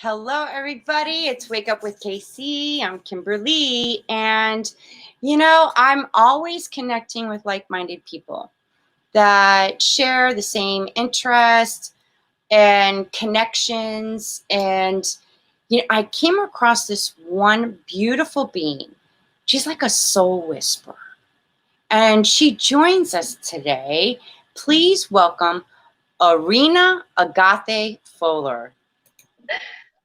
Hello, everybody. It's Wake Up with KC. I'm Kimberly. And, I'm always connecting with like-minded people that share the same interests and connections. And, I came across this one beautiful being. She's like a soul whisperer. And she joins us today. Please welcome Aurena Agathe Fohler.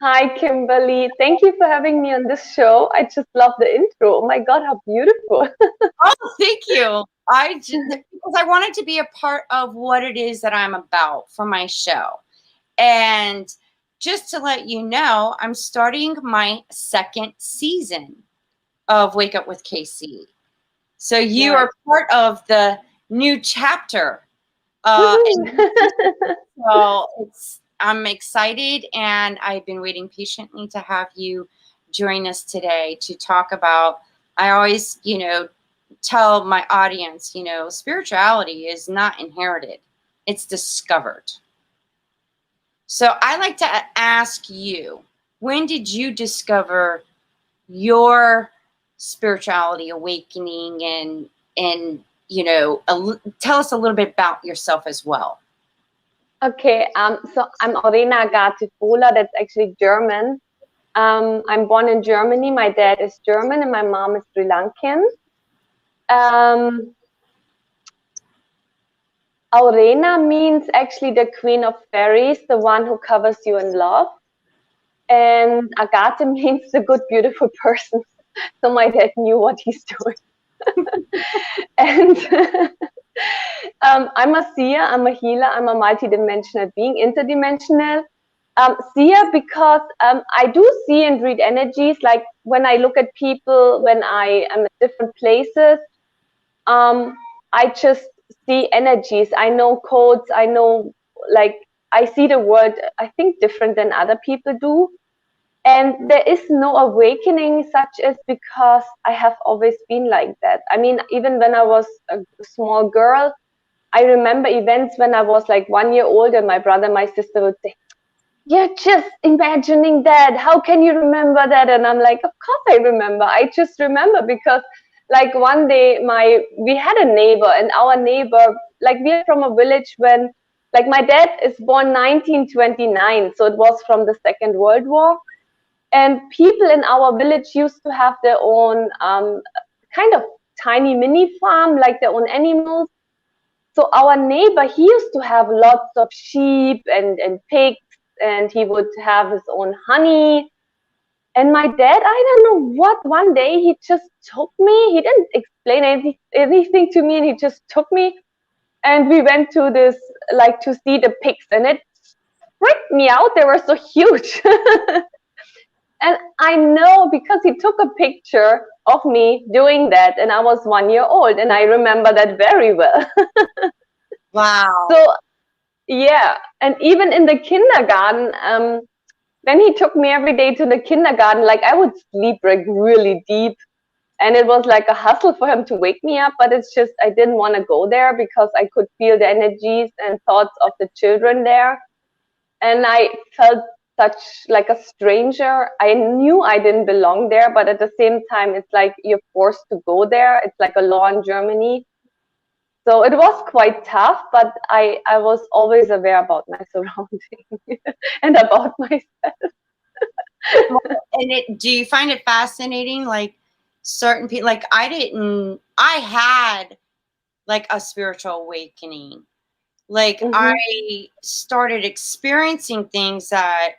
Hi, Kimberly. Thank you for having me on this show. I just love the intro. Oh my God, how beautiful. Oh, thank you. Because I wanted to be a part of what it is that I'm about for my show. And just to let you know, I'm starting my second season of Wake Up with KC. So you are part of the new chapter. So I'm excited, and I've been waiting patiently to have you join us today to talk about, I always, tell my audience, spirituality is not inherited, it's discovered. So I like to ask you, when did you discover your spirituality awakening, and tell us a little bit about yourself as well. Okay, so I'm Aurena Agathe Fohler. That's actually German. I'm born in Germany. My dad is German and my mom is Sri Lankan. Aurena means actually the queen of fairies, the one who covers you in love. And Agathe means the good, beautiful person. So my dad knew what he's doing. And I'm a seer, I'm a healer, I'm a multidimensional being, interdimensional. Seer because I do see and read energies, like when I look at people, when I am at different places, I just see energies. I know codes, I know, like, I see the world, I think, different than other people do. And there is no awakening such as, because I have always been like that. I mean, even when I was a small girl, I remember events when I was like 1 year old and my brother and my sister would say, "You're just imagining that. How can you remember that?" And I'm like, "Of course I remember. I just remember because like one day we had a neighbor, and our neighbor, like, we're from a village when, like, my dad is born 1929. So it was from the Second World War. And people in our village used to have their own kind of tiny mini farm, like their own animals. So our neighbor, he used to have lots of sheep and pigs, and he would have his own honey. And my dad, I don't know what, one day he just took me. He didn't explain anything to me, and he just took me. And we went to this, like, to see the pigs, and it freaked me out. They were so huge. And I know because he took a picture of me doing that, and I was 1 year old, and I remember that very well. Wow. So, yeah. And even in the kindergarten, when he took me every day to the kindergarten, like, I would sleep like really deep, and it was like a hustle for him to wake me up. But it's just, I didn't want to go there because I could feel the energies and thoughts of the children there. And I felt such like a stranger. I knew I didn't belong there, but at the same time, it's like you're forced to go there. It's like a law in Germany. So it was quite tough, but I was always aware about my surroundings and about myself. And do you find it fascinating, like certain people, like I had like a spiritual awakening. Like I started experiencing things that,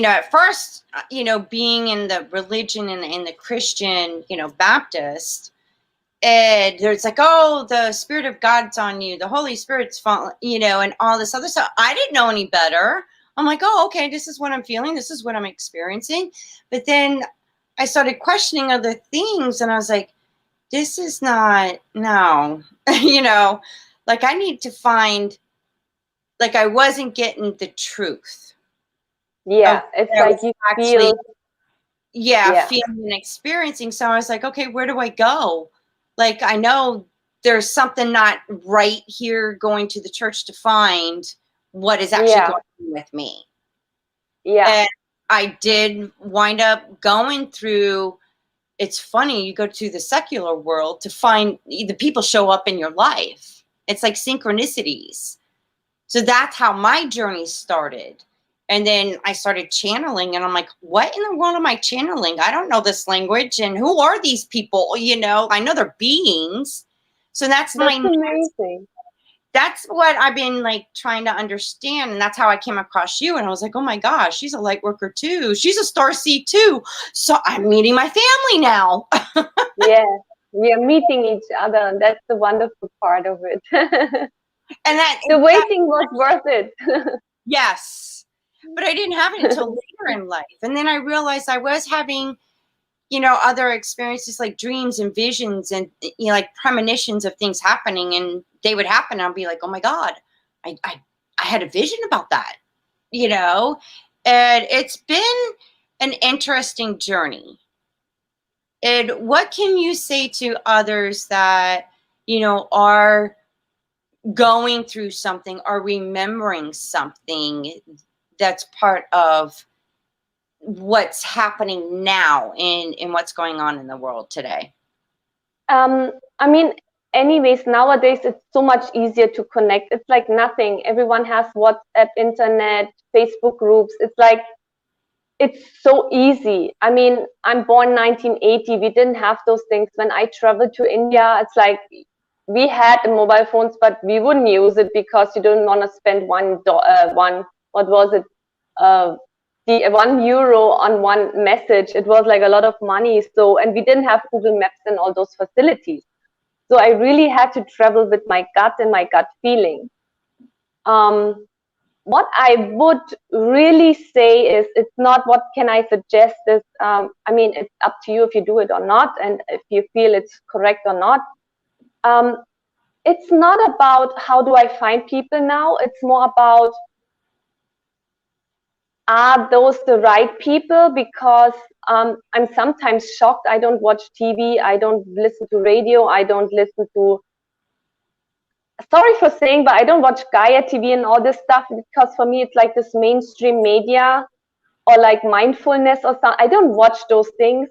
at first, being in the religion and in the Christian, Baptist, and there's like, oh, the Spirit of God's on you, the Holy Spirit's falling, and all this other stuff. I didn't know any better. I'm like, oh, okay, this is what I'm feeling. This is what I'm experiencing. But then I started questioning other things, and I was like, this is not, no, like I need to find, like I wasn't getting the truth. Yeah, it's like you actually feeling and experiencing. So I was like, okay, where do I go? Like, I know there's something not right here going to the church to find what is actually going on with me. Yeah. And I did wind up going through, it's funny, you go to the secular world to find the people show up in your life. It's like synchronicities. So that's how my journey started. And then I started channeling, and I'm like, what in the world am I channeling? I don't know this language. And who are these people? You know, I know they're beings. So that's amazing. That's what I've been like trying to understand. And that's how I came across you. And I was like, oh my gosh, she's a light worker too. She's a starseed too. So I'm meeting my family now. Yeah, we are meeting each other, and that's the wonderful part of it. And that the waiting was worth it. Yes. But I didn't have it until later in life. And then I realized I was having, you know, other experiences like dreams and visions and, you know, like premonitions of things happening, and they would happen. And I'll be like, oh my God, I had a vision about that, you know, and it's been an interesting journey. And what can you say to others that, you know, are going through something or remembering something that's part of what's happening now in what's going on in the world today? I mean, anyways, nowadays it's so much easier to connect. It's like nothing. Everyone has WhatsApp, internet, Facebook groups. It's like, it's so easy. I mean, I'm born 1980. We didn't have those things. When I traveled to India, it's like we had mobile phones, but we wouldn't use it because you don't want to spend what was it? The €1 on one message. It was like a lot of money. So, and we didn't have Google Maps and all those facilities. So I really had to travel with my gut and my gut feeling. What I would really say is, it's not what can I suggest is, I mean, it's up to you if you do it or not, and if you feel it's correct or not. It's not about how do I find people now. It's more about, are those the right people? Because I'm sometimes shocked. I don't watch TV. I don't listen to radio. I don't listen to, sorry for saying, but I don't watch Gaia TV and all this stuff, because for me, it's like this mainstream media, or like mindfulness or something. I don't watch those things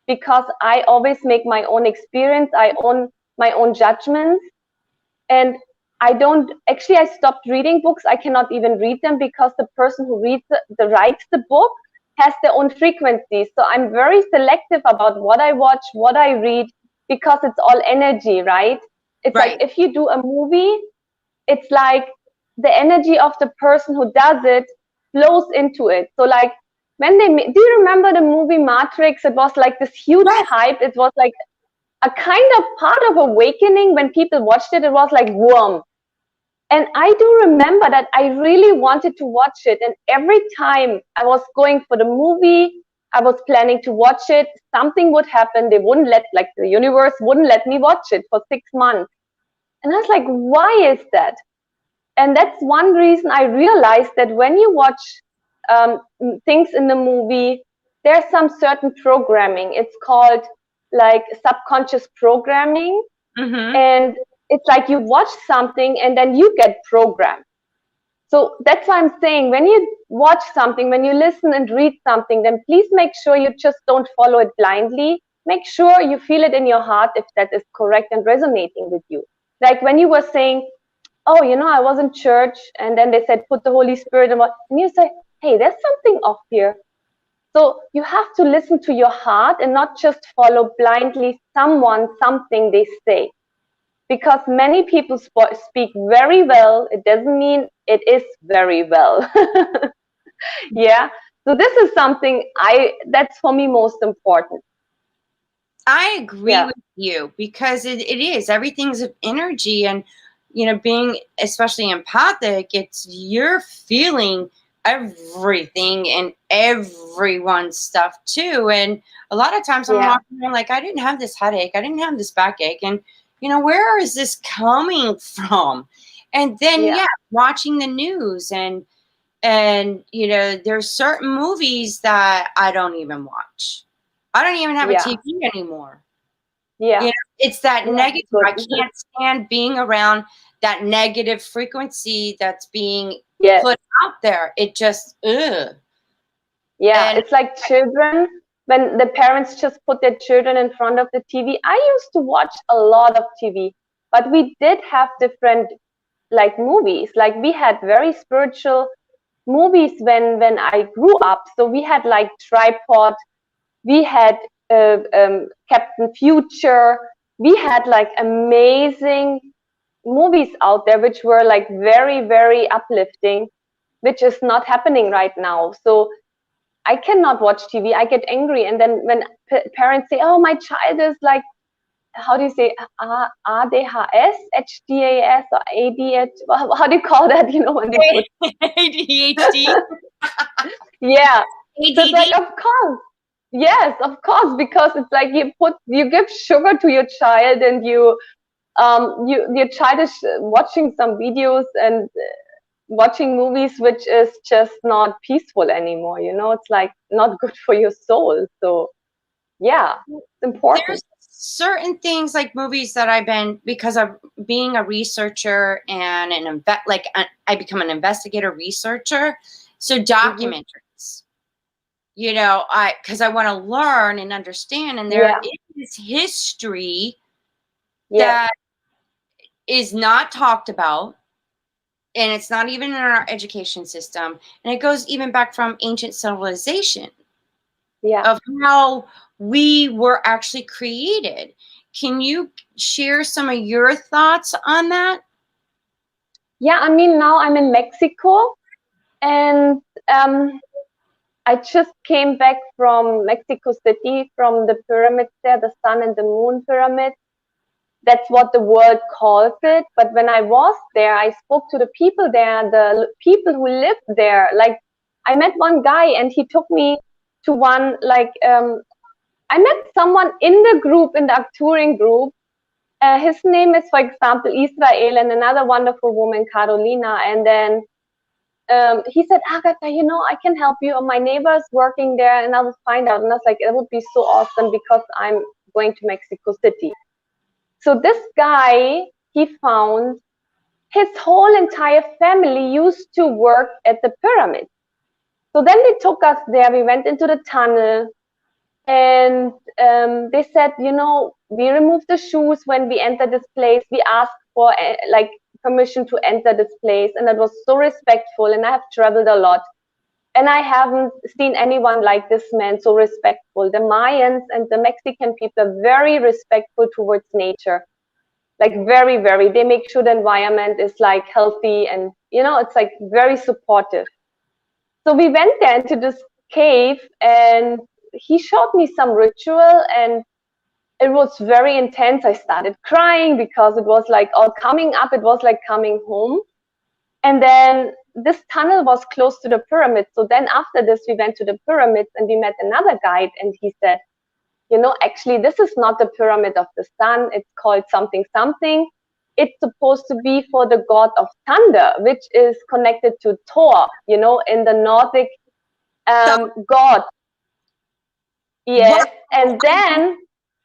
because I always make my own experience. I own my own judgments. And I don't, actually, I stopped reading books. I cannot even read them because the person who writes the book has their own frequency. So I'm very selective about what I watch, what I read, because it's all energy, right? It's Right. like if you do a movie, it's like the energy of the person who does it flows into it. So like when do you remember the movie Matrix? It was like this huge hype. It was like a kind of part of awakening. When people watched it, it was like warm. And I do remember that I really wanted to watch it. And every time I was going for the movie, I was planning to watch it, something would happen. They wouldn't like the universe wouldn't let me watch it for 6 months. And I was like, why is that? And that's one reason I realized that when you watch things in the movie, there's some certain programming. It's called like subconscious programming. Mm-hmm. And it's like you watch something and then you get programmed. So that's why I'm saying, when you watch something, when you listen and read something, then please make sure you just don't follow it blindly. Make sure you feel it in your heart if that is correct and resonating with you. Like when you were saying, oh, you know, I was in church and then they said, put the Holy Spirit in what, and you say, hey, there's something off here. So you have to listen to your heart and not just follow blindly something they say. Because many people speak very well. It doesn't mean it is very well. Yeah. So this is something that's for me most important. I agree with you, because it is, everything's of energy. And, you know, being especially empathic, it's you're feeling everything and everyone's stuff too. And a lot of times I'm walking around like, I didn't have this headache, I didn't have this backache, and you know, where is this coming from? And then watching the news, and you know, there's certain movies that I don't even watch. I don't even have a TV anymore. Yeah. You know, it's that negative. I can't stand being around that negative frequency that's being put out there. It just, ugh. Yeah, And it's like children, when the parents just put their children in front of the TV. I used to watch a lot of TV, but we did have different like movies. Like we had very spiritual movies when I grew up. So we had like Tripod, we had Captain Future, we had like amazing movies out there which were like very, very uplifting, which is not happening right now. So I cannot watch TV. I get angry. And then when parents say, oh, my child is like, how do you say, ADHS, HDAS, or ADH? How do you call that? You know, when they put ADHD, yeah. So it's like, ADD. of course. Yes, of course, because it's like you give sugar to your child, and your child is watching some videos and watching movies which is just not peaceful anymore. You know, it's like not good for your soul. So yeah, it's important. There's certain things like movies that I've been, because of being a researcher and I become an investigator researcher. So documentaries, you know, because I want to learn and understand, and there is history that is not talked about, and it's not even in our education system, and it goes even back from ancient civilization of how we were actually created. Can you share some of your thoughts on that? Yeah, I mean, now I'm in Mexico, and I just came back from Mexico City, from the pyramids there, the Sun and the Moon pyramid. That's what the world calls it. But when I was there, I spoke to the people there, the people who lived there. Like, I met one guy, and he took me to one, like, I met someone in the group, in the Arcturian group. His name is, for example, Israel, and another wonderful woman, Carolina. And then he said, Agatha, you know, I can help you. My neighbor's working there, and I will find out. And I was like, it would be so awesome, because I'm going to Mexico City. So this guy, he found his whole entire family used to work at the pyramid. So then they took us there. We went into the tunnel, and they said, you know, we remove the shoes when we enter this place. We ask for like permission to enter this place, and it was so respectful. And I have traveled a lot, and I haven't seen anyone like this man, so respectful. The Mayans and the Mexican people are very respectful towards nature, like very, very. They make sure the environment is like healthy, and you know, it's like very supportive. So we went there into this cave, and he showed me some ritual, and it was very intense. I started crying because it was like all coming up. It was like coming home. And then this tunnel was close to the pyramid. So then after this, we went to the pyramids, and we met another guide, and he said, you know, actually, this is not the pyramid of the sun. It's called something, something. It's supposed to be for the god of thunder, which is connected to Thor, you know, in the Nordic god. Yes. What? And then,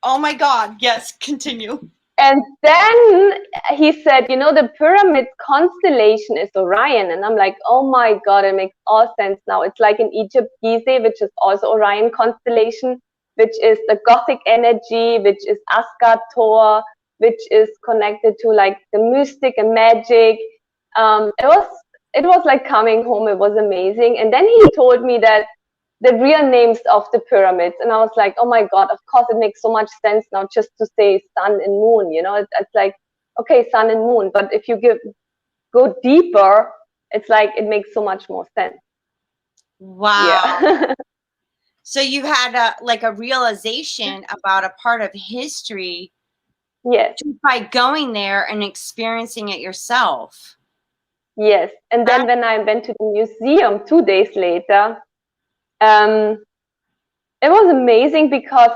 oh my God, yes, continue. And then he said, you know, the pyramid constellation is Orion. And I'm like, oh my God, it makes all sense now. It's like in Egypt, Gizeh, which is also Orion constellation, which is the Gothic energy, which is Asgard, Thor, which is connected to like the mystic and magic. It was like coming home. It was amazing. And then he told me that the real names of the pyramids, and I was like, oh my God, of course it makes so much sense now just to say sun and moon, you know. It's like, okay, sun and moon, but if you go deeper, it's like it makes so much more sense. Wow. Yeah. So you had a realization about a part of history, yes, by going there and experiencing it yourself. Yes. And then when I went to the museum 2 days later, it was amazing, because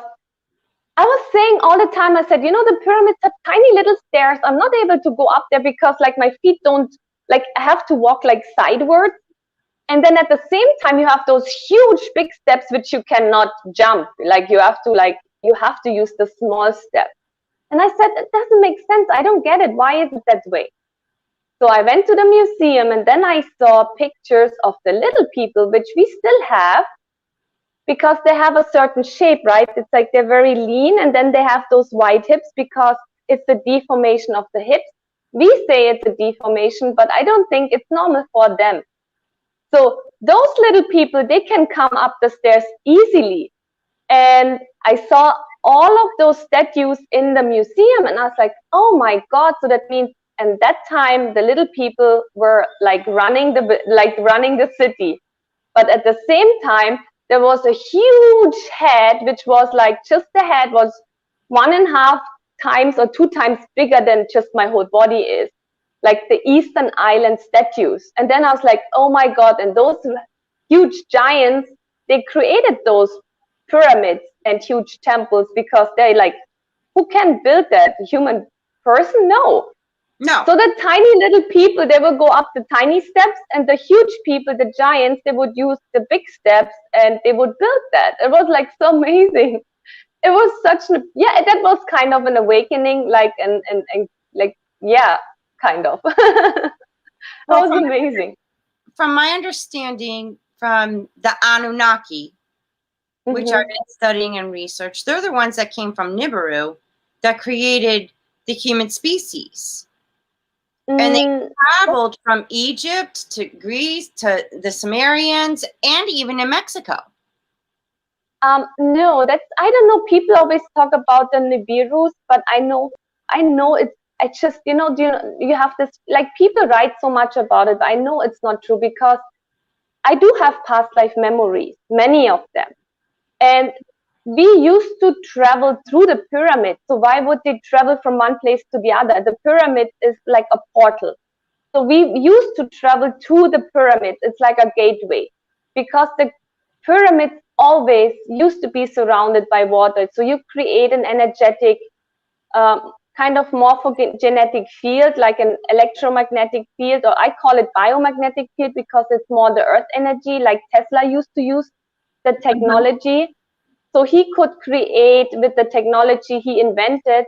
I was saying all the time, I said, you know, the pyramids have tiny little stairs. I'm not able to go up there because like my feet don't, like I have to walk like sideways. And then at the same time, you have those huge big steps which you cannot jump. Like you have to use the small step. And I said, it doesn't make sense. I don't get it. Why is it that way? So I went to the museum, and then I saw pictures of the little people, which we still have. because they have a certain shape, right? It's like they're very lean, and then they have those wide hips because it's the deformation of the hips. We say it's a deformation, but I don't think it's normal for them. So those little people, they can come up the stairs easily. And I saw all of those statues in the museum, and I was like, oh my God. So that means, and that time the little people were like running the city. But at the same time, there was a huge head, which was like, just the head was 1.5 times or 2 times bigger than just my whole body is, like the Eastern Island statues. And then I was like, oh my God. And those huge giants, they created those pyramids and huge temples because they like, who can build that? A human person? No. So the tiny little people, they would go up the tiny steps, and the huge people, the giants, they would use the big steps and they would build that. It was like so amazing. It was such a, yeah, that was kind of an awakening, like, and like, yeah, kind of. It was amazing. From my understanding, from the Anunnaki, which I've been studying and research, they're the ones that came from Nibiru that created the human species. And they traveled from Egypt to Greece to the Sumerians and even in Mexico. No, that's, I don't know. People always talk about the Nibirus, but I know it's, I just, you know, you have this, like, people write so much about it, but I know it's not true because I do have past life memories, many of them. And we used to travel through the pyramid. So why would they travel from one place to the other? The pyramid is like a portal. So we used to travel to the pyramids. It's like a gateway because the pyramids always used to be surrounded by water. So you create an energetic kind of morphogenetic field, like an electromagnetic field, or I call it biomagnetic field because it's more the earth energy, like Tesla used to use the technology. So he could create, with the technology he invented,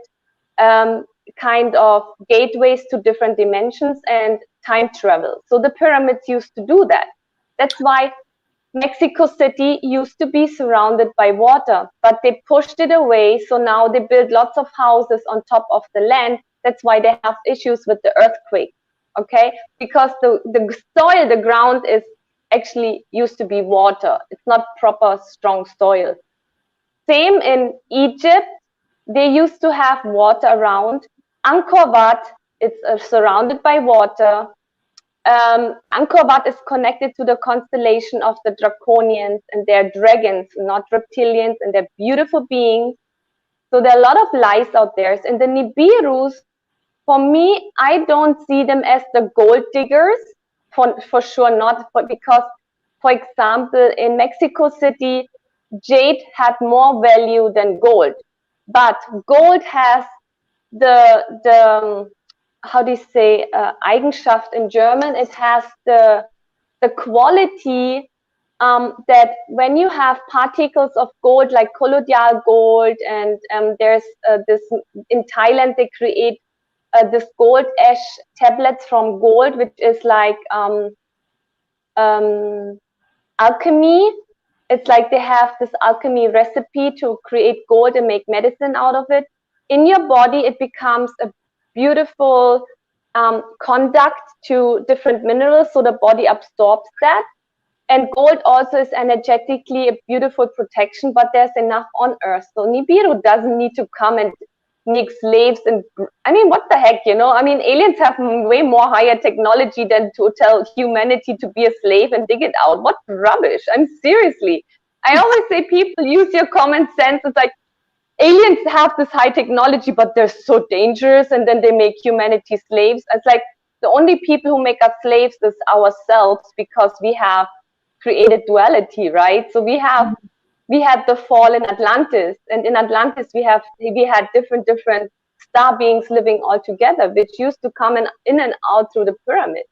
kind of gateways to different dimensions and time travel. So the pyramids used to do that. That's why Mexico City used to be surrounded by water, but they pushed it away. So now they build lots of houses on top of the land. That's why they have issues with the earthquake. Okay, because the soil, the ground is actually used to be water. It's not proper strong soil. Same in Egypt, they used to have water around. Angkor Wat, it's surrounded by water. Angkor Wat is connected to the constellation of the Draconians, and they're dragons, not reptilians, and they're beautiful beings. So there are a lot of lies out there. And the Nibirus, for me, I don't see them as the gold diggers, for sure not, but because, for example, in Mexico City, jade had more value than gold, but gold has the how do you say, Eigenschaft in German? It has the quality that when you have particles of gold, like colloidal gold, and there's this, in Thailand they create this gold ash tablets from gold, which is like alchemy. It's like they have this alchemy recipe to create gold and make medicine out of it. In your body, it becomes a beautiful conduct to different minerals, so the body absorbs that. And gold also is energetically a beautiful protection, but there's enough on Earth. So Nibiru doesn't need to come and make slaves. And I mean, what the heck, you know? I mean, aliens have way more higher technology than to tell humanity to be a slave and dig it out. What rubbish. I'm seriously. I always say, people, use your common sense. It's like, aliens have this high technology, but they're so dangerous, and then they make humanity slaves. It's like, the only people who make us slaves is ourselves, because we have created duality, right? So we had the fall in Atlantis, and in Atlantis we had different star beings living all together, which used to come in and out through the pyramid.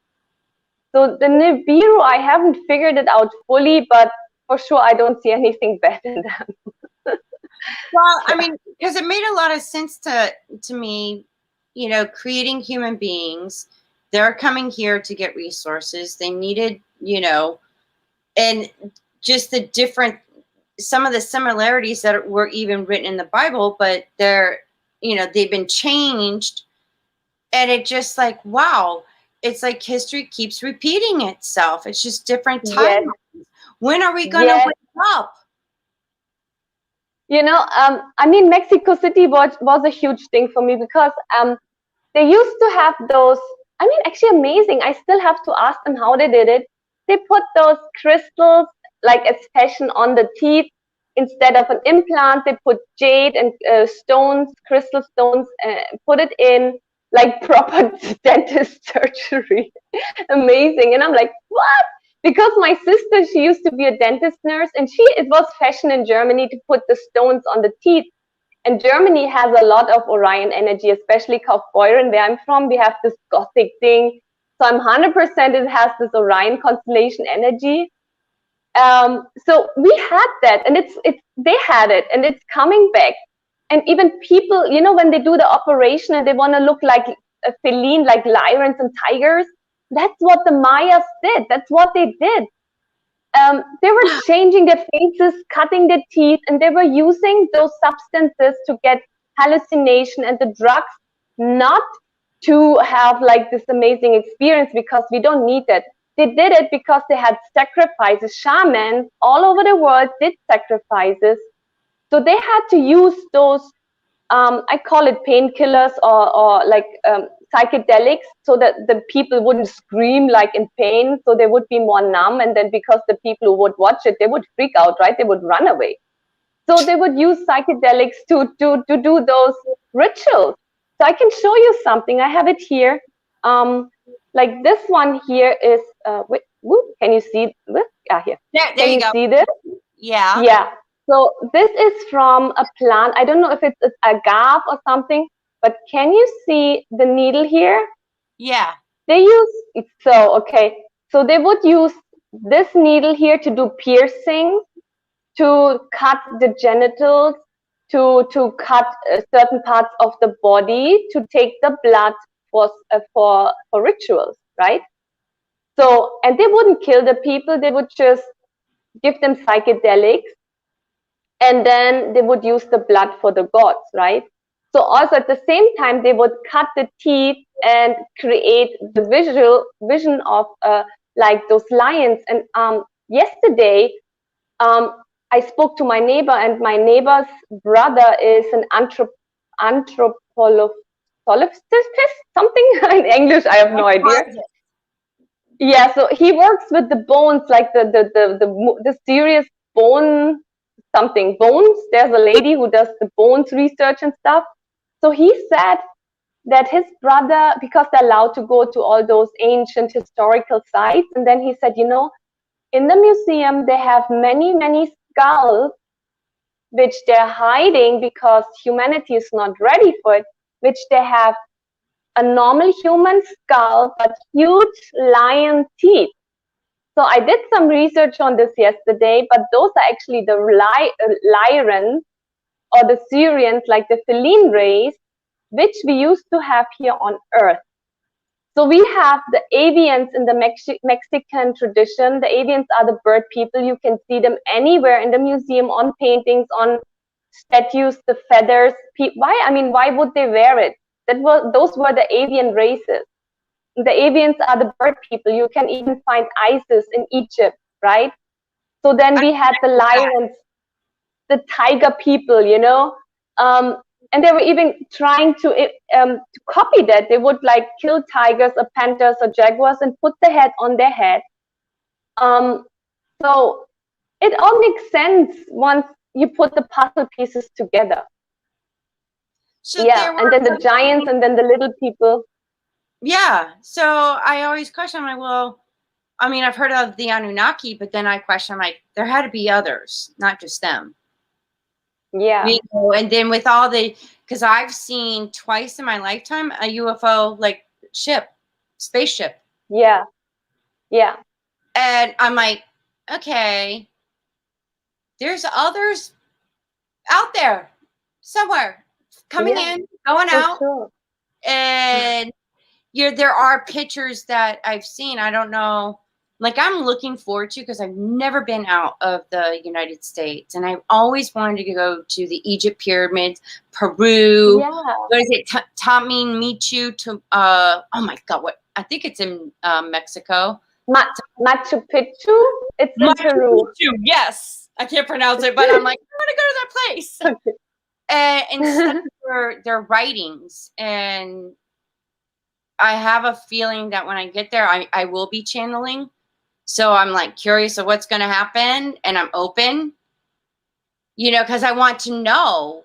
So the Nibiru, I haven't figured it out fully, but for sure I don't see anything bad in them. Well, I mean, because it made a lot of sense to me, you know, creating human beings. They're coming here to get resources. They needed, you know, and just the different some of the similarities that were even written in the Bible, but they're, you know, they've been changed. And it just like, wow, it's like history keeps repeating itself. It's just different Yes. timelines. When are we going to Yes. wake up? You know, I mean, Mexico City was a huge thing for me because they used to have those, I mean, actually amazing. I still have to ask them how they did it. They put those crystals like as fashion on the teeth. Instead of an implant, they put jade and stones, crystal stones, put it in like proper dentist surgery. Amazing. And I'm like, what? Because my sister, she used to be a dentist nurse, and it was fashion in Germany to put the stones on the teeth. And Germany has a lot of Orion energy, especially Kaufbeuren, where I'm from. We have this Gothic thing. So I'm 100% it has this Orion constellation energy. So we had that, and they had it, and it's coming back. And even people, you know, when they do the operation and they want to look like a feline, like lions and tigers, that's what the Mayas did. That's what they did. They were changing their faces, cutting their teeth, and they were using those substances to get hallucination and the drugs, not to have like this amazing experience, because we don't need that. They did it because they had sacrifices. Shamans all over the world did sacrifices. So they had to use those, I call it painkillers or like psychedelics, so that the people wouldn't scream like in pain, so they would be more numb. And then because the people who would watch it, they would freak out, right? They would run away. So they would use psychedelics to do those rituals. So I can show you something. I have it here. Like this one here is, wait, whoop, can you see this? Here. There Can you go. see this? Yeah. Yeah. So this is from a plant. I don't know if it's agave or something, but can you see the needle here? Yeah. They use, so, okay. So they would use this needle here to do piercing, to cut the genitals, to cut certain parts of the body, to take the blood for rituals, right? So, and they wouldn't kill the people, they would just give them psychedelics, and then they would use the blood for the gods, right? So also at the same time, they would cut the teeth and create the vision of like those lions. And yesterday, I spoke to my neighbor, and my neighbor's brother is an anthropologist, something in English, I have no idea. Yeah, so he works with the bones, like the serious bone something bones. There's a lady who does the bones research and stuff. So he said that his brother, because they're allowed to go to all those ancient historical sites, and then he said, you know, in the museum they have many skulls which they're hiding because humanity is not ready for it, which they have a normal human skull but huge lion teeth. So I did some research on this yesterday, but those are actually the Lyrians or the Syrians, like the feline race, which we used to have here on Earth. So we have the avians in the Mexican tradition. The avians are the bird people. You can see them anywhere in the museum, on paintings, on statues, the feathers. Why? I mean, why would they wear it? Those were the avian races. The avians are the bird people. You can even find Isis in Egypt, right? So then we had the lions, the tiger people, you know, and they were even trying to copy that. They would like kill tigers or panthers or jaguars and put the head on their head. So it all makes sense once you put the puzzle pieces together. So yeah, and then the giants and then the little people. Yeah. So I always question, I'm like, well, I mean, I've heard of the Anunnaki, but then I question, I'm like, there had to be others, not just them. Yeah. You know, and then with all the, because I've seen twice in my lifetime a UFO like spaceship. Yeah. Yeah. And I'm like, okay, there's others out there somewhere coming in, going out. Sure. And there are pictures that I've seen. I don't know like I'm looking forward to, because I've never been out of the United States, and I've always wanted to go to the Egypt pyramids, Peru. Yeah. What is it? Tamin Michu to oh my God, what, I think it's in Mexico. Machu Picchu. It's in Machu Peru. Picchu, yes. I can't pronounce it, but I'm like, I want to go to that place. Okay. And study their writings. And I have a feeling that when I get there, I will be channeling. So I'm like curious of what's going to happen, and I'm open, you know, because I want to know.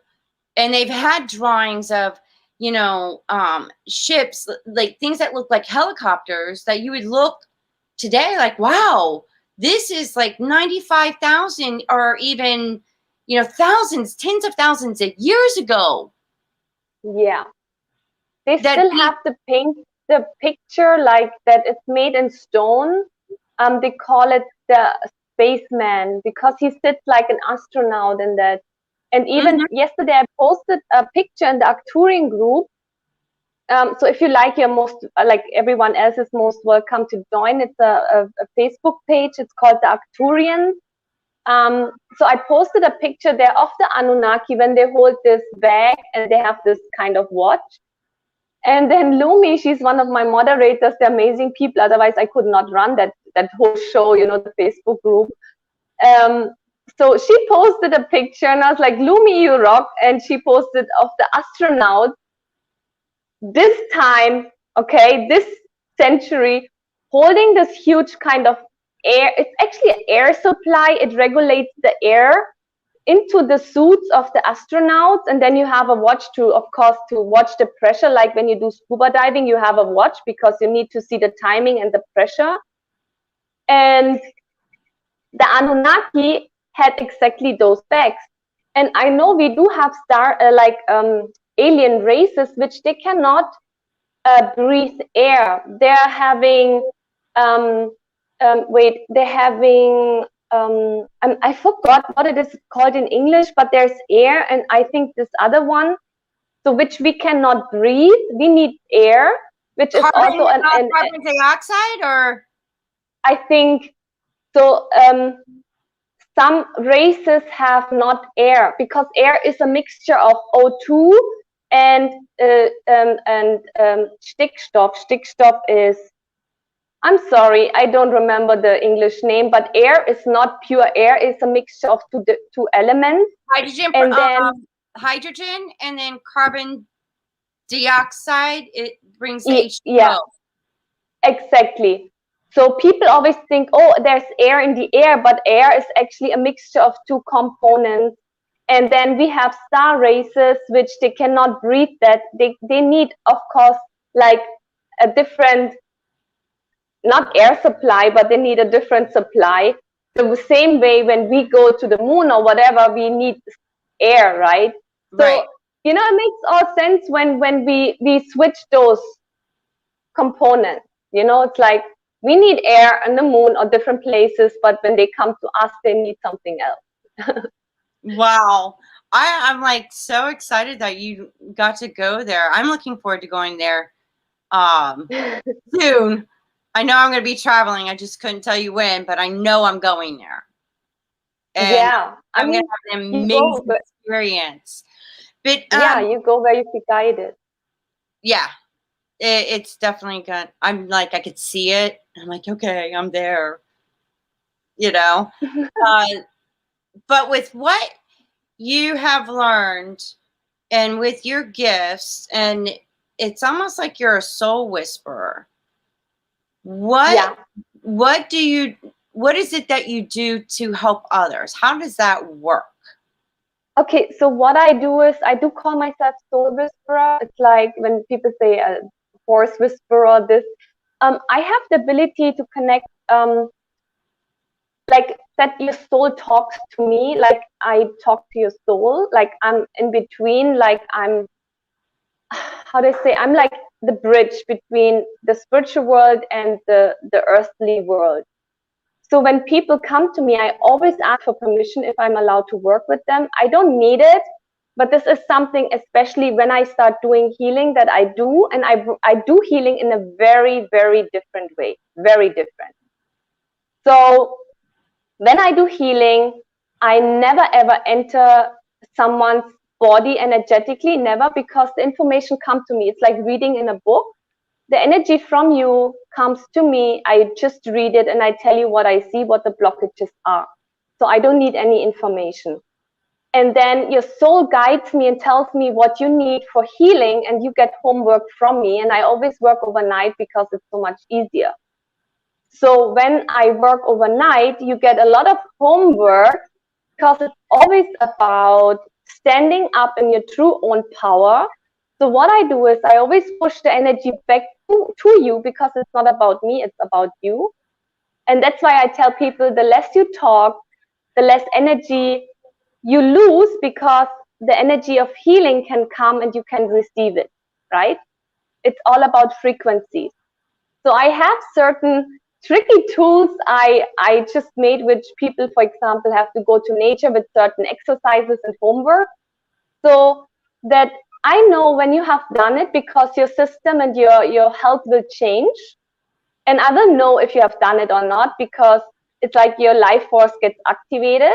And they've had drawings of, you know, ships, like things that look like helicopters that you would look today like, wow, this is like 95,000 or even, you know, thousands, tens of thousands of years ago. Yeah. They still have to paint the picture like that. It's made in stone. They call it the spaceman because he sits like an astronaut in that. And even yesterday, I posted a picture in the Arcturian group. So if you like, you're most, like everyone else is most welcome to join. It's a Facebook page. It's called the Arcturians. So I posted a picture there of the Anunnaki when they hold this bag and they have this kind of watch. And then Lumi, she's one of my moderators. They're amazing people. Otherwise, I could not run that whole show, you know, the Facebook group. So she posted a picture, and I was like, Lumi, you rock. And she posted of the astronaut this time, okay, this century, holding this huge kind of air. It's actually an air supply. It regulates the air into the suits of the astronauts, and then you have a watch to, of course, to watch the pressure. Like when you do scuba diving, you have a watch because you need to see the timing and the pressure. And the Anunnaki had exactly those bags. And I know we do have alien races which they cannot breathe air. They're having they're having I forgot what it is called in English, but there's air, and I think this other one, so which we cannot breathe. We need air, which is also an carbon dioxide, or I think so. Some races have not air because air is a mixture of O2 and stickstoff. Stickstoff is, I'm sorry, I don't remember the English name, but air is not pure air. It's a mixture of two elements. Hydrogen and then carbon dioxide. It brings H2O. Yeah, exactly. So people always think, oh, there's air in the air, but air is actually a mixture of two components. And then we have star races, which they cannot breathe that. They need, of course, like a different, not air supply, but they need a different supply. The same way when we go to the moon or whatever, we need air, right? So, you know, it makes all sense when we switch those components. You know, it's like, we need air on the moon or different places, but when they come to us, they need something else. Wow. I'm like so excited that you got to go there. I'm looking forward to going there soon. I know I'm going to be traveling. I just couldn't tell you when, but I know I'm going there. And yeah, I'm going to have an amazing experience. But yeah, you go where you be guided. Yeah. It's definitely good. I'm like, I could see it. I'm like, okay, I'm there, you know. But with what you have learned and with your gifts, and it's almost like you're a soul whisperer. What is it that you do to help others? How does that work? Okay, so what I do is I do call myself soul whisperer. It's like when people say a force whisperer, this. I have the ability to connect, like that your soul talks to me, like I talk to your soul, like I'm in between, like I'm, how do I say, I'm like the bridge between the spiritual world and the earthly world. So when people come to me, I always ask for permission if I'm allowed to work with them. I don't need it, but this is something, especially when I start doing healing, that I do. And I do healing in a very, very different way, very different. So when I do healing, I never ever enter someone's body energetically, never, because the information comes to me. It's like reading in a book. The energy from you comes to me. I just read it and I tell you what I see, what the blockages are. So I don't need any information. And then your soul guides me and tells me what you need for healing, and you get homework from me. And I always work overnight because it's so much easier. So when I work overnight, you get a lot of homework because it's always about standing up in your true own power. So what I do is I always push the energy back to you, because it's not about me, it's about you. And that's why I tell people, the less you talk, the less energy you lose, because the energy of healing can come and you can receive it, right? It's all about frequencies. So I have certain tricky tools I just made, which people, for example, have to go to nature with certain exercises and homework, so that I know when you have done it, because your system and your health will change. And I will know if you have done it or not, because it's like your life force gets activated.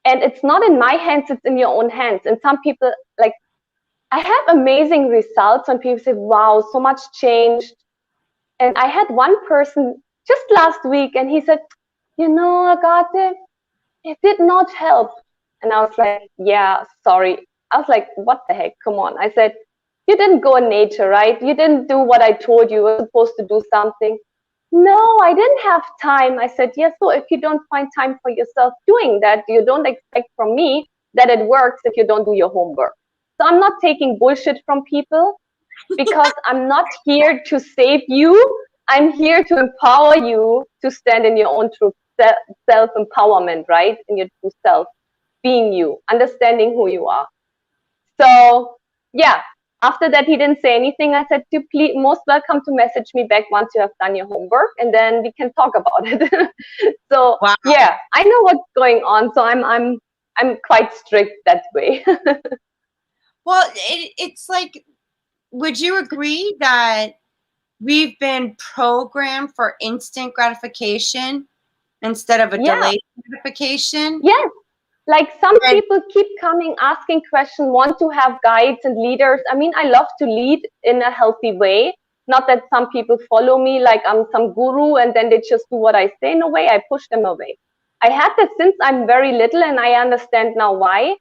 And it's not in my hands, it's in your own hands. And some people, like, I have amazing results when people say, wow, so much changed. And I had one person just last week, and he said, you know, Agathe, it did not help. And I was like, yeah, sorry. I was like, what the heck? Come on. I said, you didn't go in nature, right? You didn't do what I told you. You were supposed to do something. No, I didn't have time. I said, yes. So if you don't find time for yourself doing that, you don't expect from me that it works if you don't do your homework. So I'm not taking bullshit from people, because I'm not here to save you. I'm here to empower you to stand in your own true self-empowerment, right? In your true self, being you, understanding who you are. So yeah, after that, he didn't say anything. I said, you please, most welcome to message me back once you have done your homework, and then we can talk about it. So wow. Yeah, I know what's going on. So I'm quite strict that way. Well, it's like, would you agree that we've been programmed for instant gratification instead of a delayed gratification? Yes. Like some people keep coming, asking questions, want to have guides and leaders. I mean, I love to lead in a healthy way. Not that some people follow me like I'm some guru and then they just do what I say. No way, I push them away. I had that since I'm very little, and I understand now why.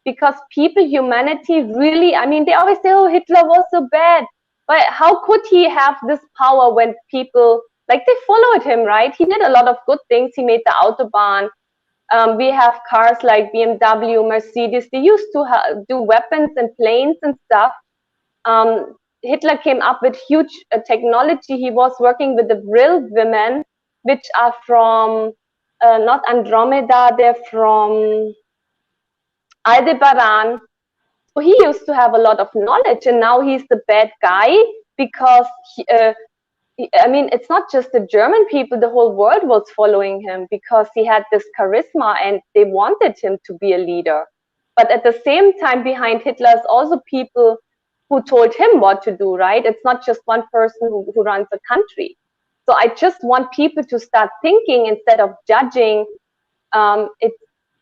Because people, humanity really, I mean, they always say, oh, Hitler was so bad. But how could he have this power when people, like, they followed him, right? He did a lot of good things. He made the Autobahn. We have cars like BMW, Mercedes. They used to do weapons and planes and stuff. Hitler came up with huge technology. He was working with the real women, which are from, not Andromeda, they're from Aldebaran. So he used to have a lot of knowledge, and now he's the bad guy because I mean, it's not just the German people, the whole world was following him because he had this charisma and they wanted him to be a leader. But at the same time, behind Hitler is also people who told him what to do, right? It's not just one person who runs a country. So I just want people to start thinking instead of judging.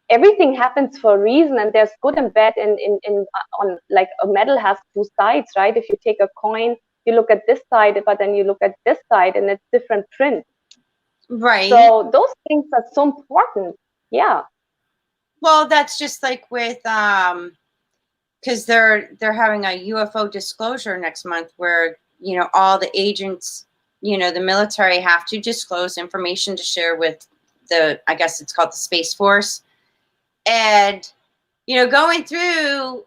Everything happens for a reason, and there's good and bad on, like, a medal has two sides, right? If you take a coin, you look at this side, but then you look at this side, and it's different print. Right. So those things are so important. Yeah. Well, that's just like with because they're having a UFO disclosure next month, where, you know, all the agents, you know, the military have to disclose information to share with the, I guess it's called the Space Force. And, you know, going through,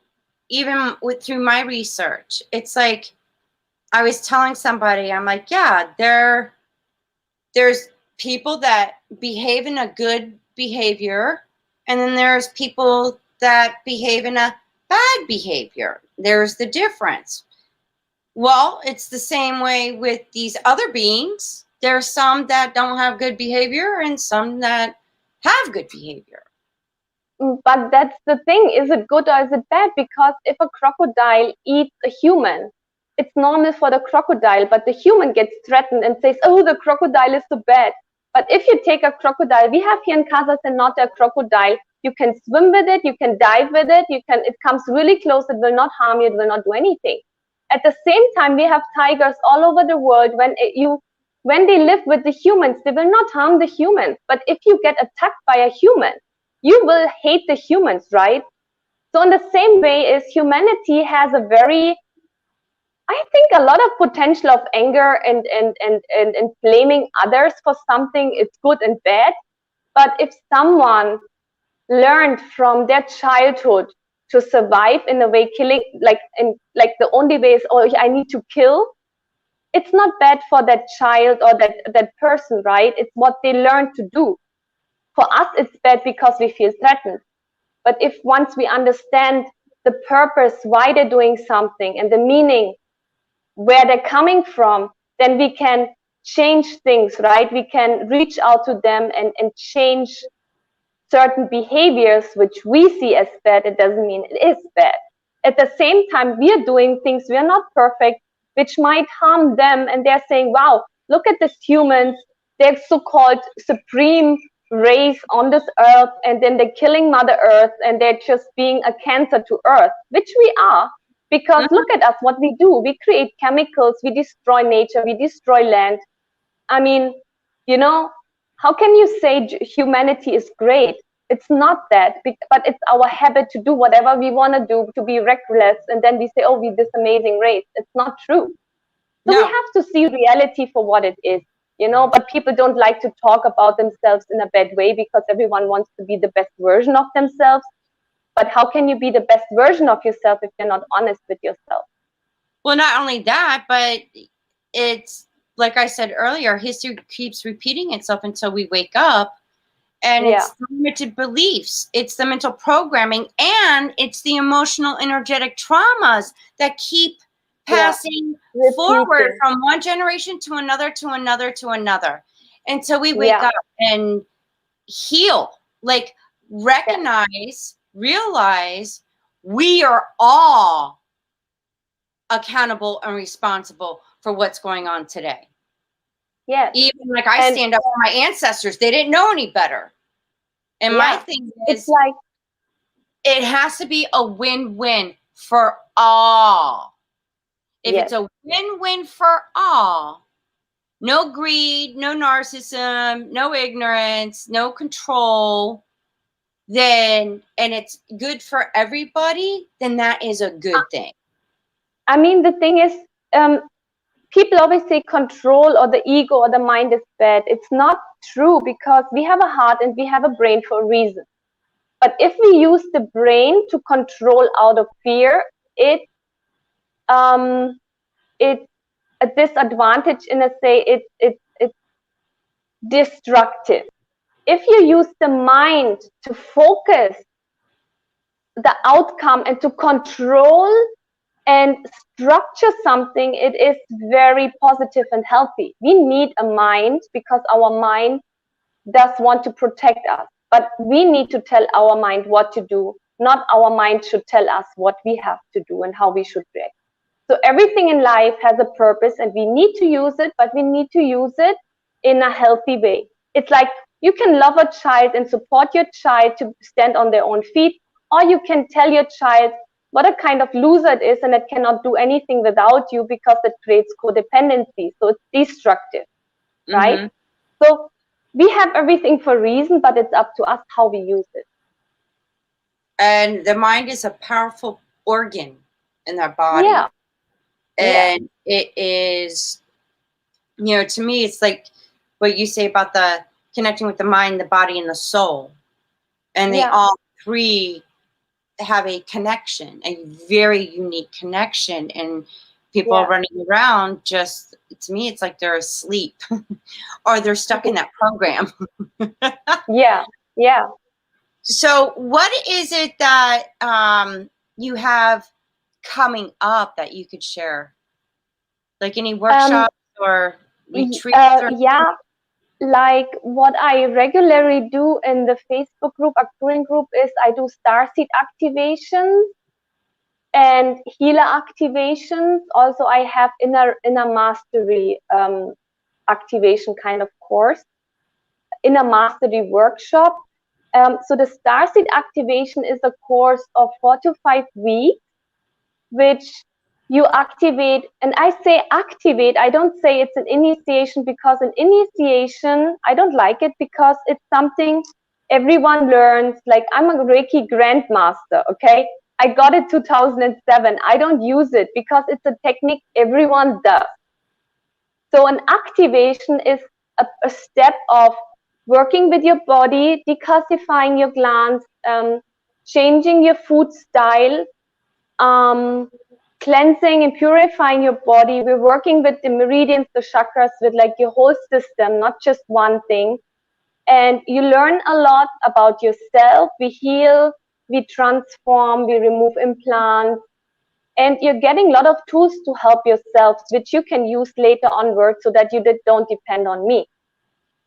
even through my research, it's like, I was telling somebody, I'm like, yeah, there's people that behave in a good behavior, and then there's people that behave in a bad behavior. There's the difference. Well, it's the same way with these other beings. There's some that don't have good behavior and some that have good behavior. But that's the thing. Is it good or is it bad? Because if a crocodile eats a human, it's normal for the crocodile, but the human gets threatened and says, oh, the crocodile is so bad. But if you take a crocodile, we have here in Kazakhstan not a crocodile. You can swim with it, you can dive with it, it comes really close, it will not harm you, it will not do anything. At the same time, we have tigers all over the world. When they live with the humans, they will not harm the humans. But if you get attacked by a human, you will hate the humans, right? So in the same way is humanity has a very, I think, a lot of potential of anger and blaming others for something. It's good and bad. But if someone learned from their childhood to survive in a way, killing, like the only way is, oh, I need to kill, it's not bad for that child or that person, right? It's what they learn to do. For us, it's bad because we feel threatened. But if once we understand the purpose, why they're doing something, and the meaning, where they're coming from, then we can change things, right? We can reach out to them and change certain behaviors which we see as bad. It doesn't mean it is bad. At the same time, we are doing things, we are not perfect, which might harm them, and they're saying, wow, look at these humans, they're so-called supreme race on this earth, and then they're killing Mother Earth, and they're just being a cancer to Earth, which we are, because look at us, what we do. We create chemicals, we destroy nature, we destroy land. I mean, you know, how can you say humanity is great? It's not that, but it's our habit to do whatever we want to do, to be reckless, and then we say, oh, we're this amazing race. It's not true. So we have to see reality for what it is, you know, but people don't like to talk about themselves in a bad way because everyone wants to be the best version of themselves. But how can you be the best version of yourself if you're not honest with yourself? Well, not only that, but it's like I said earlier, history keeps repeating itself until we wake up. And it's the limited beliefs, it's the mental programming, and it's the emotional, energetic traumas that keep passing forward from one generation to another, to another, to another, until we wake up and heal, like recognize, realize we are all accountable and responsible for what's going on today. Yes. Even like I stand up for my ancestors, they didn't know any better. And my thing is, it's like, it has to be a win-win for all. If it's a win-win for all, no greed, no narcissism, no ignorance, no control, then, and it's good for everybody, then that is a good thing. I mean, the thing is, people always say control or the ego or the mind is bad. It's not true, because we have a heart and we have a brain for a reason. But if we use the brain to control out of fear, it's a disadvantage in a say it's destructive. If you use the mind to focus the outcome and to control and structure something, it is very positive and healthy. We need a mind because our mind does want to protect us, but we need to tell our mind what to do, not our mind should tell us what we have to do and how we should react. So everything in life has a purpose and we need to use it, but we need to use it in a healthy way. It's like you can love a child and support your child to stand on their own feet, or you can tell your child what a kind of loser it is and it cannot do anything without you, because it creates codependency. So it's destructive, right? So we have everything for a reason, but it's up to us how we use it. And the mind is a powerful organ in our body. Yeah. And it is, you know, to me, it's like what you say about the connecting with the mind, the body, and the soul. And they all three have a connection, a very unique connection. And people are running around just, to me, it's like they're asleep or they're stuck in that program. Yeah. So what is it that you have coming up that you could share? Like any workshops or retreats? Like what I regularly do in the Facebook group, Aurena group, is I do Starseed Activation and healer activations. Also, I have inner mastery activation kind of course. inner mastery workshop. So the Starseed Activation is a course of 4 to 5 weeks, which you activate. And I say activate, I don't say it's an initiation, because an initiation, I don't like it, because it's something everyone learns. Like, I'm a Reiki grandmaster, okay? I got it 2007. I don't use it because it's a technique everyone does. So an activation is a step of working with your body, decalcifying your glands, changing your food style, cleansing and purifying your body. We're working with the meridians, the chakras, with like your whole system, not just one thing. And you learn a lot about yourself. We heal, we transform, we remove implants, and you're getting a lot of tools to help yourself, which you can use later onwards, so that you don't depend on me.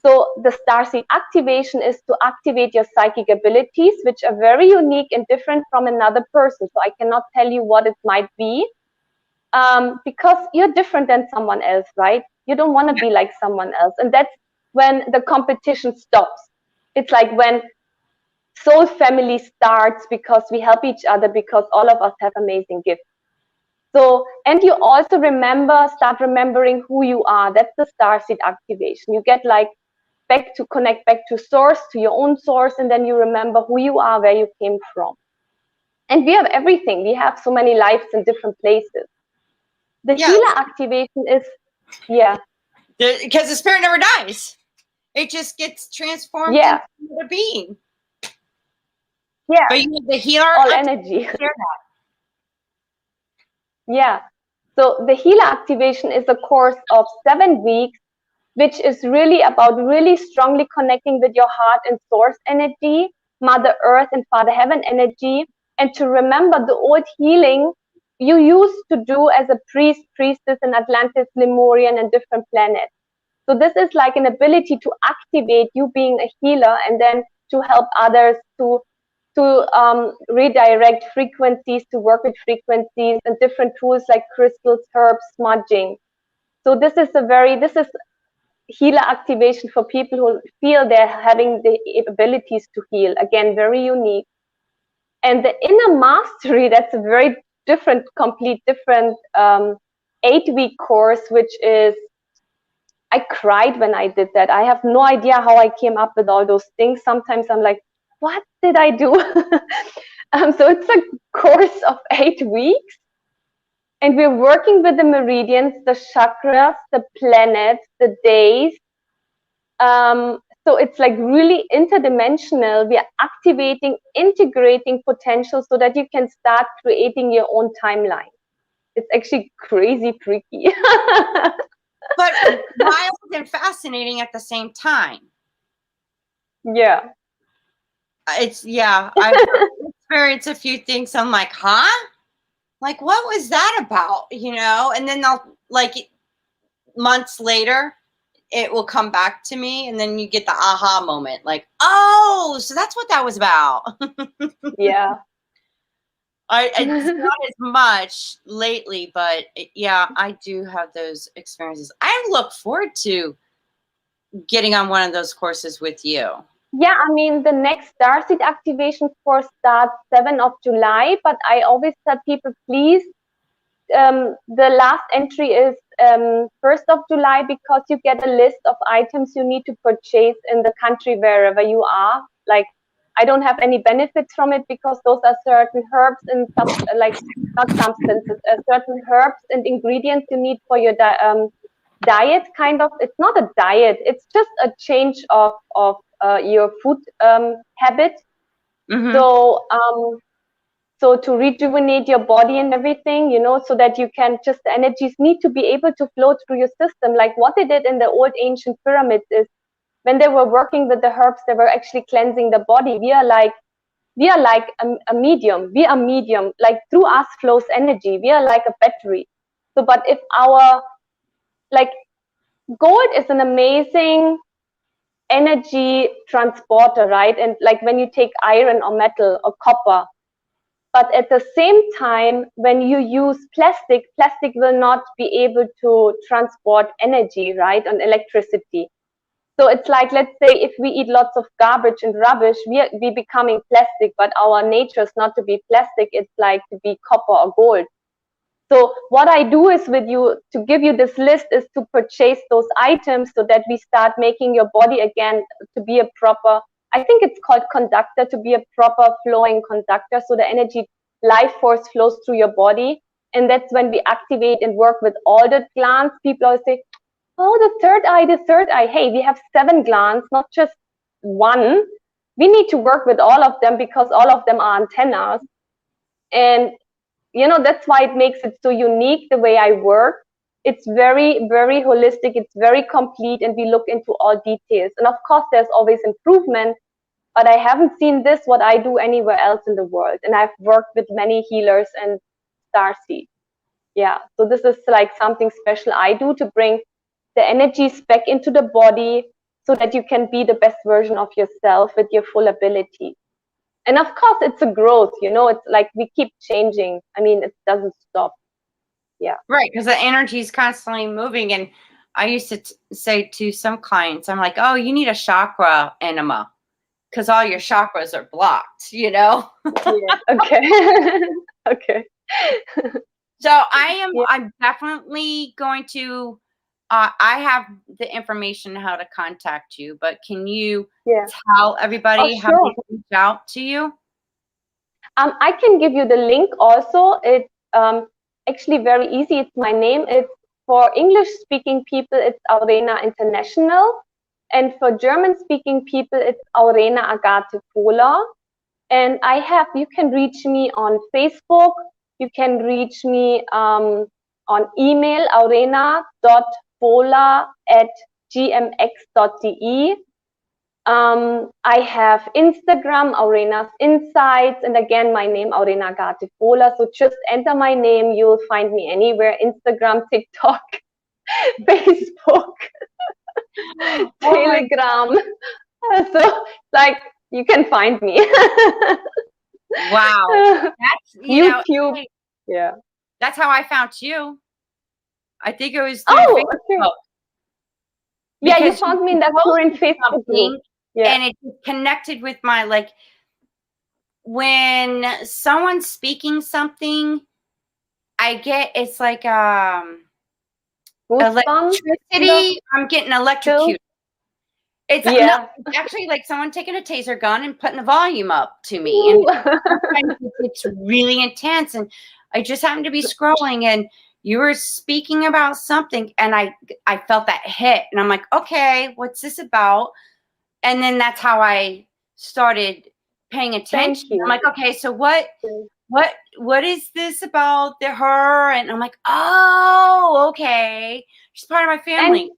So the Starseed Activation is to activate your psychic abilities, which are very unique and different from another person. So I cannot tell you what it might be, because you're different than someone else, right? You don't want to be like someone else. And that's when the competition stops. It's like when soul family starts, because we help each other, because all of us have amazing gifts. So, and you also start remembering who you are. That's the Starseed Activation. You get like connect back to source, to your own source, and then you remember who you are, where you came from. And we have everything. We have so many lives in different places. The Healer Activation is, because the spirit never dies. It just gets transformed into a being. Yeah. But you have the Healer all energy. Yeah. So the Healer Activation is a course of 7 weeks, which is really about really strongly connecting with your heart and source energy, Mother Earth and Father Heaven energy, and to remember the old healing you used to do as a priest, priestess in Atlantis, Lemurian, and different planets. So this is like an ability to activate you being a healer, and then to help others to redirect frequencies, to work with frequencies and different tools like crystals, herbs, smudging. So this is Healer Activation for people who feel they're having the abilities to heal. Again, very unique. And the Inner Mastery, that's a very different, complete different 8-week course, which is, I cried when I did that. I have no idea how I came up with all those things. Sometimes I'm like, what did I do? So it's a course of 8 weeks. And we're working with the meridians, the chakras, the planets, the days. So it's like really interdimensional. We are activating, integrating potential so that you can start creating your own timeline. It's actually crazy freaky. But wild and fascinating at the same time. Yeah. I've experienced a few things. I'm like, huh? Like, what was that about? You know, and then I'll, like, months later, it will come back to me, and then you get the aha moment, like, oh, so that's what that was about. Yeah. It's not as much lately, but yeah, I do have those experiences. I look forward to getting on one of those courses with you. Yeah, I mean, the next Starseed Activation course starts 7th of July, but I always tell people, please, the last entry is 1st of July, because you get a list of items you need to purchase in the country wherever you are. Like, I don't have any benefits from it, because those are certain herbs and certain herbs and ingredients you need for your diet, kind of. It's not a diet, it's just a change of your food habit. So to rejuvenate your body and everything, you know, so that you can just, the energies need to be able to flow through your system. Like what they did in the old ancient pyramids is, when they were working with the herbs, they were actually cleansing the body. We are like a medium. We are medium. Like through us flows energy. We are like a battery. So, but if gold is an amazing energy transporter, right? And like when you take iron or metal or copper, but at the same time, when you use plastic will not be able to transport energy, right? And electricity. So it's like, let's say if we eat lots of garbage and rubbish, we becoming plastic, but our nature is not to be plastic, it's like to be copper or gold. So what I do is with you, to give you this list, is to purchase those items so that we start making your body again to be a proper, I think it's called conductor, to be a proper flowing conductor. So the energy life force flows through your body. And that's when we activate and work with all the glands. People always say, oh, the third eye, the third eye. Hey, we have 7 glands, not just one. We need to work with all of them because all of them are antennas. And you know, that's why it makes it so unique the way I work. It's very, very holistic. It's very complete, and we look into all details. And of course, there's always improvement, but I haven't seen this, what I do, anywhere else in the world. And I've worked with many healers and Starseed. Yeah, so this is like something special I do to bring the energies back into the body so that you can be the best version of yourself with your full ability. And of course, it's a growth, you know, it's like we keep changing. I mean, it doesn't stop. Yeah. Right, because the energy is constantly moving. And I used to say to some clients, I'm like, oh, you need a chakra enema because all your chakras are blocked, you know? Yeah. Okay. Okay. So I'm definitely going to, I have the information how to contact you, but can you tell everybody how they can reach out to you? I can give you the link also. It's actually very easy. It's my name. It's for English-speaking people, it's AurenaInternational. And for German-speaking people, it's Aurena Agathe Fohler. And you can reach me on Facebook. You can reach me on email, aurena.fohler@gmx.de. I have Instagram, Aurena's Insights, and again, my name, Aurena Agathe Fohler. So just enter my name, you'll find me anywhere, Instagram, TikTok, Facebook, Telegram. So, like, you can find me. Wow. That's, YouTube. Yeah. That's how I found you. I think it was through Facebook. Okay. Yeah, you found me in that current Facebook group. Yeah. And it connected with my, like, when someone's speaking something, I get, it's like electricity. I'm getting electrocuted. It's actually like someone taking a taser gun and putting the volume up to me. And sometimes it's really intense. And I just happened to be scrolling and you were speaking about something and I felt that hit. And I'm like, okay, what's this about? And then that's how I started paying attention. I'm like, okay, so what is this about her? And I'm like, oh, okay. She's part of my family.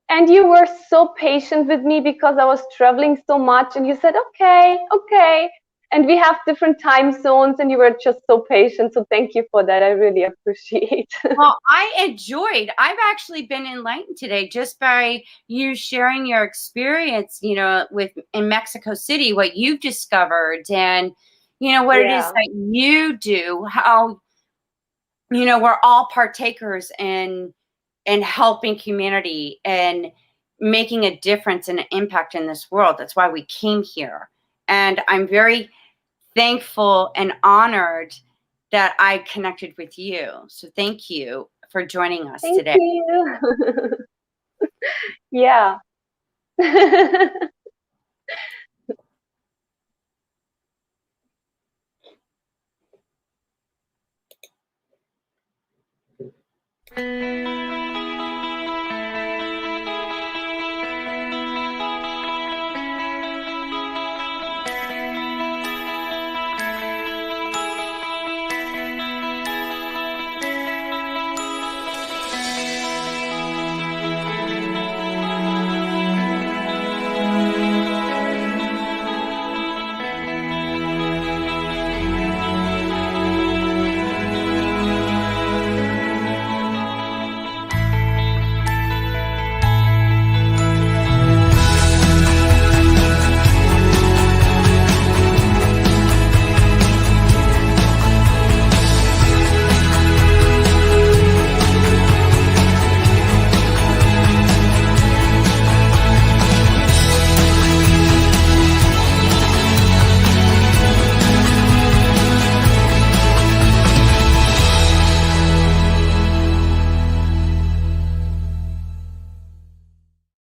And you were so patient with me because I was traveling so much. And you said, okay, okay. And we have different time zones and you were just so patient. So thank you for that. I really appreciate. Well, I've actually been enlightened today just by you sharing your experience, you know, in Mexico City, what you've discovered and, you know, what it is that you do, how, you know, we're all partakers in helping humanity and making a difference and an impact in this world. That's why we came here. And I'm very thankful and honored that I connected with you. So thank you for joining us today. Thank you. Yeah.